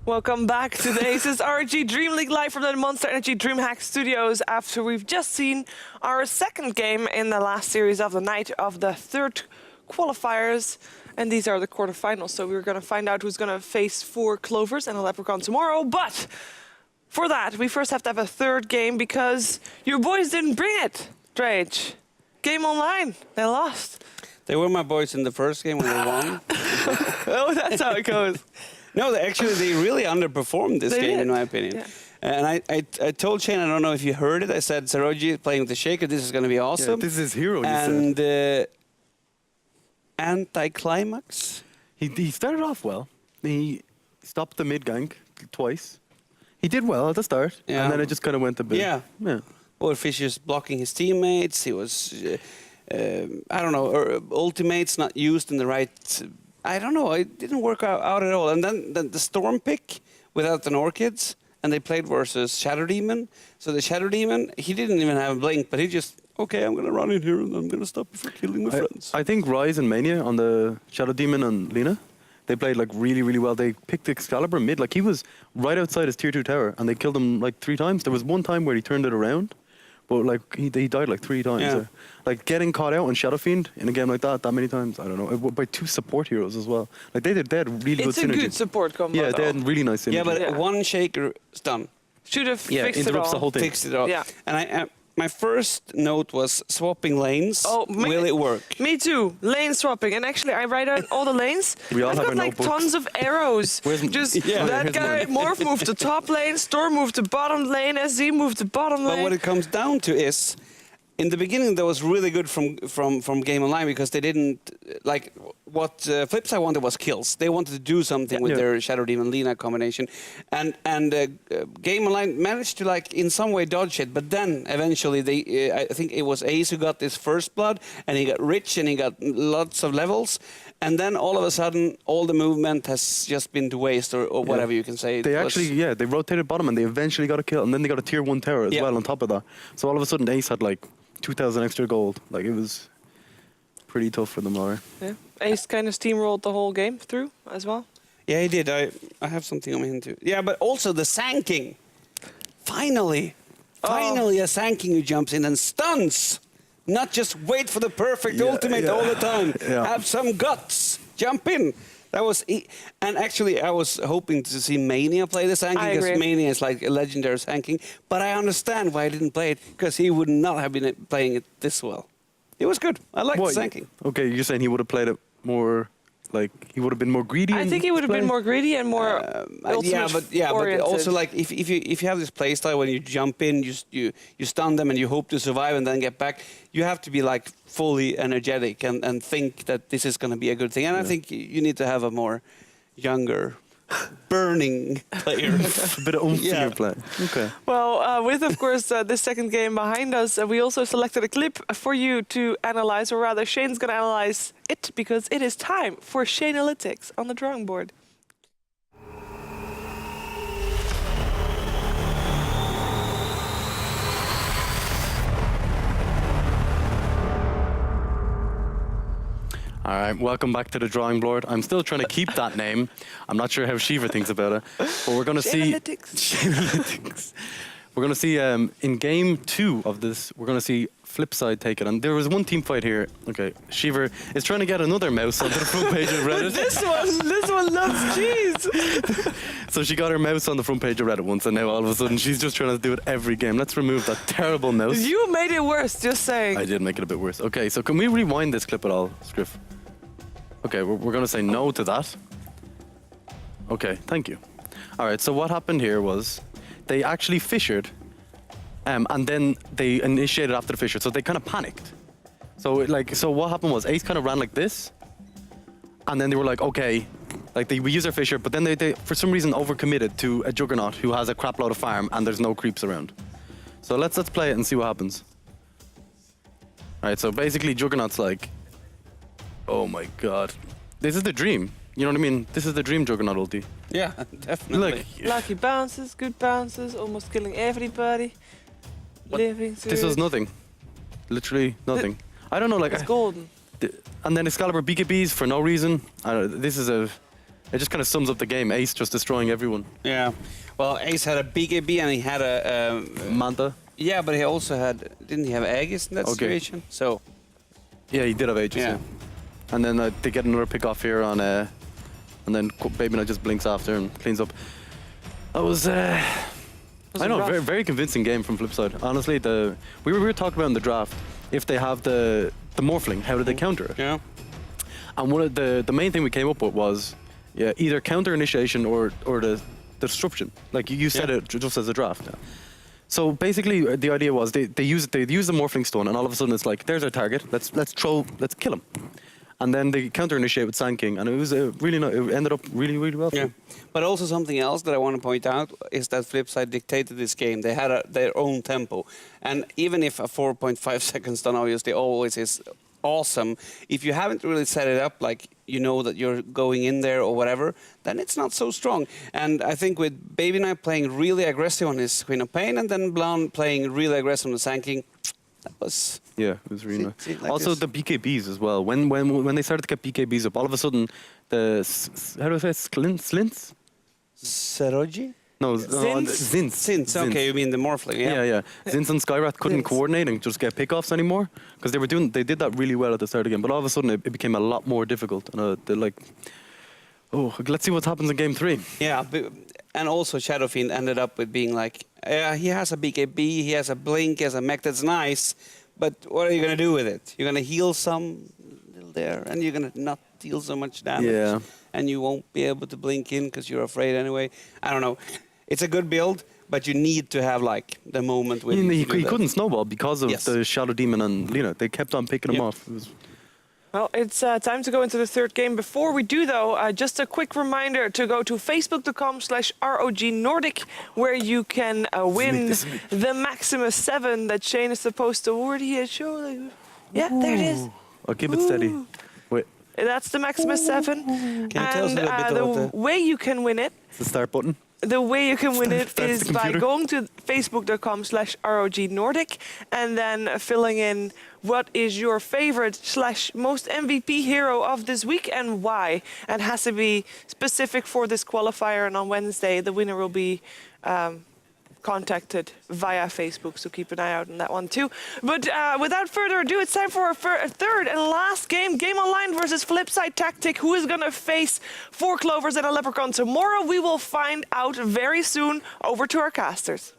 Welcome back to the ASUS ROG DreamLeague live from the Monster Energy DreamHack studios after we've just seen our second game in the last series of the night of the third qualifiers. And these are the quarterfinals, so we're going to find out who's going to face 4 Clovers and a Leprechaun tomorrow. But for that, we first have to have a third game because your boys didn't bring it, Drage. Game online, they lost. They were my boys in the first game when they won. Oh, that's how it goes. No, they really underperformed this game, in my opinion. Yeah. And I told Shane, I don't know if you heard it, I said, ROG is playing with the Shaker, this is going to be awesome. Yeah, this is hero, you and said. Anti-climax. He started off well. He stopped the mid-gank twice. He did well at the start, and then it just kind of went a bit. Yeah. Or Fischer's blocking his teammates, he was... I don't know, or ultimates not used in the right... I don't know, it didn't work out at all. And then the Storm pick without an Orchids, and they played versus Shadow Demon. So the Shadow Demon, he didn't even have a blink, but he just, okay, I'm going to run in here and I'm going to stop you from killing my friends. I think Ryze and Mania on the Shadow Demon and Lina, they played like really, really well. They picked Excalibur mid, like he was right outside his tier 2 tower, and they killed him like 3 times. There was one time where he turned it around, but like he died like 3 times. Yeah. Like getting caught out on Shadow Fiend in a game like that many times, I don't know. By 2 support heroes as well. Like they had really good synergy. It's a good support combo. Yeah, they had really nice synergy. Yeah, but one Shaker is done. Should have fixed it interrupts all. the whole thing. Fixed it all. Yeah. And my first note was swapping lanes. Oh, will it work? Me too. Lane swapping. And actually, I write out all the lanes. We all I've have got our like notebooks. tons of arrows. Just that here's guy, mine. Morph moved to top lane, Storm moved to bottom lane, SZ moved to bottom lane. But what it comes down to is, in the beginning, that was really good from Game Online because they didn't like what Flipsid wanted was kills. They wanted to do something with their Shadow Demon Lina combination, and Game Online managed to like in some way dodge it. But then eventually they, I think it was Ace who got this first blood, and he got rich and he got lots of levels, and then all of a sudden all the movement has just been to waste or whatever you can say. They actually, they rotated bottom and they eventually got a kill, and then they got a tier 1 tower as well on top of that. So all of a sudden Ace had like 2,000 extra gold. Like, it was pretty tough for them, Laura. Yeah. Ace kind of steamrolled the whole game through as well. Yeah, he did. I have something on him too. Yeah, but also the Sanking. Finally a Sanking who jumps in and stuns. Not just wait for the perfect ultimate all the time. Have some guts. Jump in. That was, and actually I was hoping to see Mania play the Sanking because Mania is like a legendary Sanking. But I understand why I didn't play it because he would not have been playing it this well. It was good. I liked the Sanking. Okay, you're saying he would have played it more, like he would have been more greedy. I think he would have been more greedy and more but also like if you have this play style when you jump in, you stun them and you hope to survive and then get back, you have to be like fully energetic and think that this is going to be a good thing. And I think you need to have a more younger, burning player. A bit of oomph in your play. Okay. Well, with of course this second game behind us, we also selected a clip for you to analyze, or rather Shane's going to analyze it because it is time for Shanealytics on the drawing board. All right, welcome back to the drawing board. I'm still trying to keep that name. I'm not sure how Shiva thinks about it, but we're going to see... Shanealytics. We're going to see in game 2 of this, we're going to see Flipside take it. And there was one team fight here. Okay, Shiva is trying to get another mouse onto the front page of Reddit. this one loves cheese. So she got her mouse on the front page of Reddit once, and now all of a sudden she's just trying to do it every game. Let's remove that terrible mouse. You made it worse, just saying. I did make it a bit worse. Okay, so can we rewind this clip at all, Scriff? Okay, we're going to say no to that. Okay, thank you. All right, so what happened here was they actually fissured, and then they initiated after the fissure, so they kind of panicked. So what happened was Ace kind of ran like this, and then they were like, okay, like we use our fissure, but then they for some reason overcommitted to a Juggernaut who has a crap load of farm and there's no creeps around. So let's play it and see what happens. All right, so basically Juggernaut's like, oh my god, this is the dream. You know what I mean? This is the dream Juggernaut ulti. Yeah, definitely. Look, lucky bounces, good bounces, almost killing everybody. Living through. This was nothing. Literally nothing. I don't know, like it's golden. And then Excalibur BKBs for no reason. I don't know, this is a it just kind of sums up the game. Ace just destroying everyone. Yeah. Well, Ace had a BKB and he had a... Manta. Yeah, but he also had... Didn't he have Aegis in that situation? So... Yeah, he did have Aegis, yeah. And then they get another pick off here on... and then Baby Knight just blinks after and cleans up. That was... I know, very, very convincing game from Flipside. Honestly, we were talking about in the draft, if they have the Morphling, how do they counter it? Yeah. And one of the main thing we came up with was either counter initiation or the disruption. Like you said it just as a draft. Yeah. So basically, the idea was they use the Morphling Stone, and all of a sudden it's like, there's our target. Let's kill him. And then they counter initiate with Sand King, and it was really it ended up really well. Yeah, but also something else that I want to point out is that Flipside dictated this game. They had their own tempo, and even if a 4.5 second stun obviously always is awesome, if you haven't really set it up like you know that you're going in there or whatever, then it's not so strong. And I think with Baby Knight playing really aggressive on his Queen of Pain, and then Blanc playing really aggressive on the Sand King, that was... Yeah, it was really nice. Like also the BKBs as well. When they started to get BKBs up, all of a sudden the how do I say it? Slints? Seroji? No, Zins. Zins. Okay, you mean the Morphling? Yeah. Zins and Skyrath couldn't Zins. coordinate and just get pickoffs anymore because they did that really well at the start again. But all of a sudden it became a lot more difficult, and they're like, oh, let's see what happens in game 3. Yeah, and also Shadowfiend ended up with being like, he has a BKB, he has a blink, he has a mech that's nice, but what are you going to do with it? You're going to heal some little there, and you're going to not deal so much damage. Yeah. And you won't be able to blink in because you're afraid anyway. I don't know. It's a good build, but you need to have like the moment with He couldn't snowball because of the Shadow Demon and Lina. They kept on picking him off. Well, it's time to go into the third game. Before we do, though, just a quick reminder to go to facebook.com/ROG Nordic, where you can win the Maximus 7 that Shane is supposed to already show. Yeah, there it is. I'll keep it steady. Wait. That's the Maximus 7. Can you tell us a little bit about the way you can win it? It's the start button. The way you can win it That's is the by computer. going to facebook.com/ROG Nordic and then filling in what is your favorite / most MVP hero of this week and why. And it has to be specific for this qualifier, and on Wednesday the winner will be contacted via Facebook, so keep an eye out on that one too. But without further ado, it's time for our third and last game, Game Online versus Flipside Tactic. Who is going to face 4 Clovers and a Leprechaun tomorrow? We will find out very soon. Over to our casters.